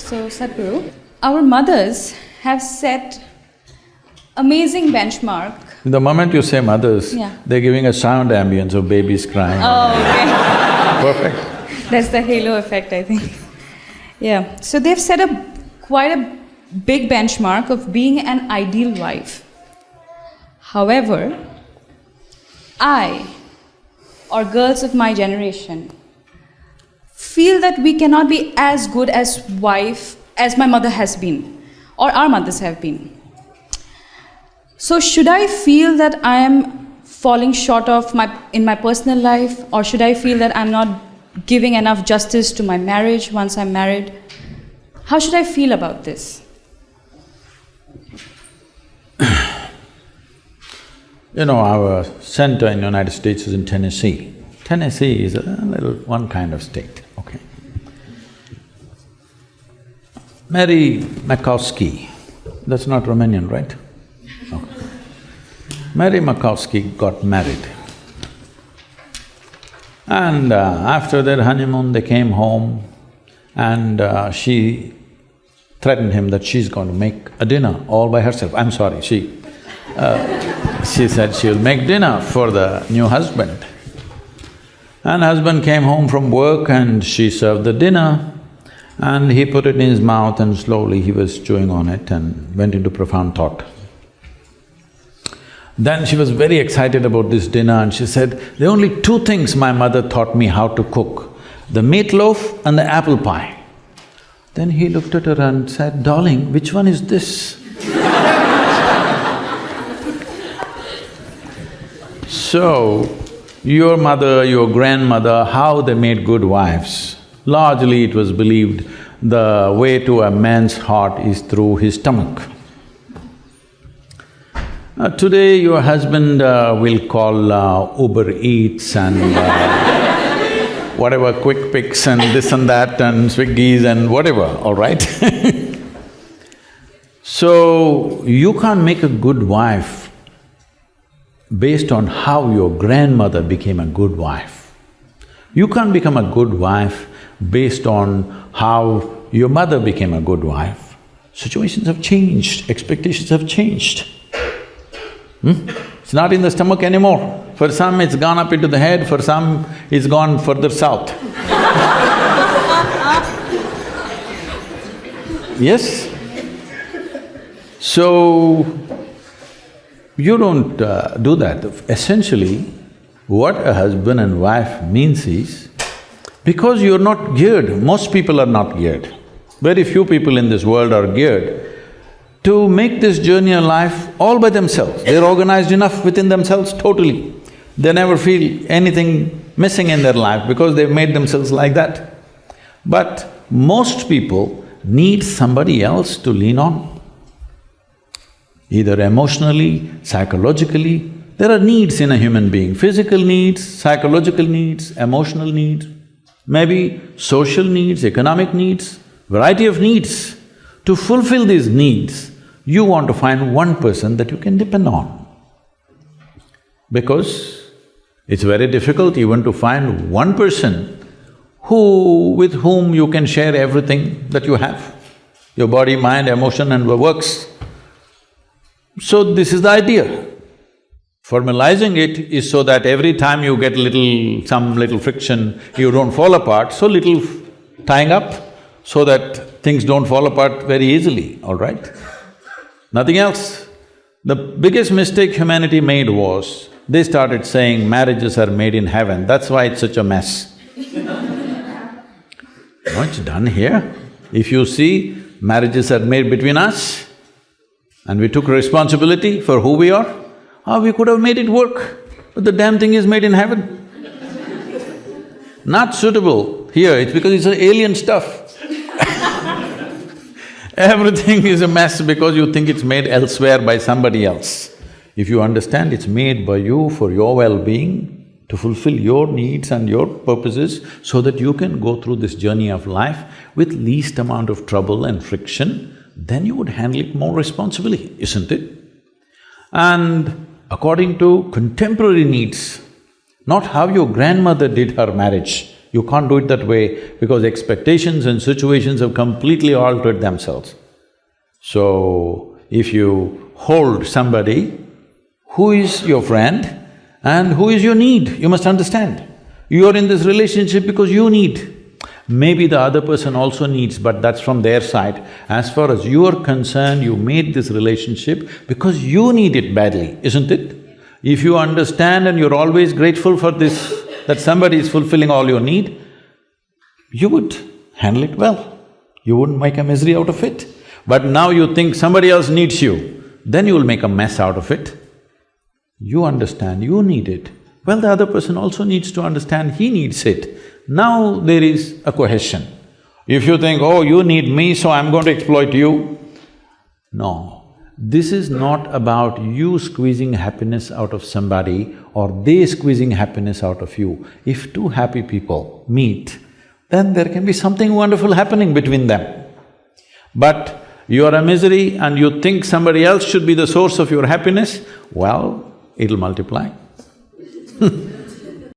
So, Sadhguru, our mothers have set amazing benchmark. The moment you say mothers, Yeah. they're giving a sound ambience of babies crying. Oh, okay. Perfect. That's the halo effect, I think. Yeah. So they've set quite a big benchmark of being an ideal wife. However, I, or girls of my generation, feel that we cannot be as good as wife as my mother has been, or our mothers have been. So should I feel that I am falling short of in my personal life, or should I feel that I'm not giving enough justice to my marriage once I'm married? How should I feel about this? You know, our center in the United States is in Tennessee. Tennessee is a little one kind of state, okay. Mary Makowski, that's not Romanian, right? No. Mary Makowski got married. And after their honeymoon, they came home and she threatened him that she's going to make a dinner all by herself. I'm sorry, she said she'll make dinner for the new husband. And husband came home from work and she served the dinner and he put it in his mouth and slowly he was chewing on it and went into profound thought. Then she was very excited about this dinner and she said, there are only two things my mother taught me how to cook, the meatloaf and the apple pie. Then he looked at her and said, darling, which one is this? So, your mother, your grandmother, how they made good wives? Largely it was believed the way to a man's heart is through his stomach. Today your husband will call Uber Eats and whatever, Quick Picks and this and that and Swiggies and whatever, all right? So, you can't make a good wife based on how your grandmother became a good wife. You can't become a good wife based on how your mother became a good wife. Situations have changed, expectations have changed. It's not in the stomach anymore. For some it's gone up into the head, for some it's gone further south. Yes? So, you don't do that. Essentially, what a husband and wife means is, because you're not geared, most people are not geared, very few people in this world are geared to make this journey of life all by themselves. They're organized enough within themselves totally. They never feel anything missing in their life because they've made themselves like that. But most people need somebody else to lean on. Either emotionally, psychologically, there are needs in a human being, physical needs, psychological needs, emotional needs, maybe social needs, economic needs, variety of needs. To fulfill these needs, you want to find one person that you can depend on. Because it's very difficult even to find one person with whom you can share everything that you have, your body, mind, emotion and works. So this is the idea. Formalizing it is so that every time you get some little friction, you don't fall apart, so little tying up so that things don't fall apart very easily, all right? Nothing else. The biggest mistake humanity made was, they started saying marriages are made in heaven, that's why it's such a mess. No, it's done here. If you see, marriages are made between us, and we took responsibility for who we are, we could have made it work, but the damn thing is made in heaven. Not suitable here, it's because it's alien stuff. Everything is a mess because you think it's made elsewhere by somebody else. If you understand it's made by you for your well-being, to fulfill your needs and your purposes so that you can go through this journey of life with least amount of trouble and friction, then you would handle it more responsibly, isn't it? And according to contemporary needs, not how your grandmother did her marriage You can't do it that way because expectations and situations have completely altered themselves. So, if you hold somebody who is your friend and who is your need, you must understand. You are in this relationship because you need. Maybe the other person also needs, but that's from their side. As far as you are concerned, you made this relationship because you need it badly, isn't it? If you understand and you're always grateful for this, that somebody is fulfilling all your need, you would handle it well. You wouldn't make a misery out of it. But now you think somebody else needs you, then you will make a mess out of it. You understand, you need it. Well, the other person also needs to understand he needs it. Now there is a cohesion. If you think, oh, you need me, so I'm going to exploit you. No, this is not about you squeezing happiness out of somebody or they squeezing happiness out of you. If two happy people meet, then there can be something wonderful happening between them. But you are a misery and you think somebody else should be the source of your happiness, well, it'll multiply.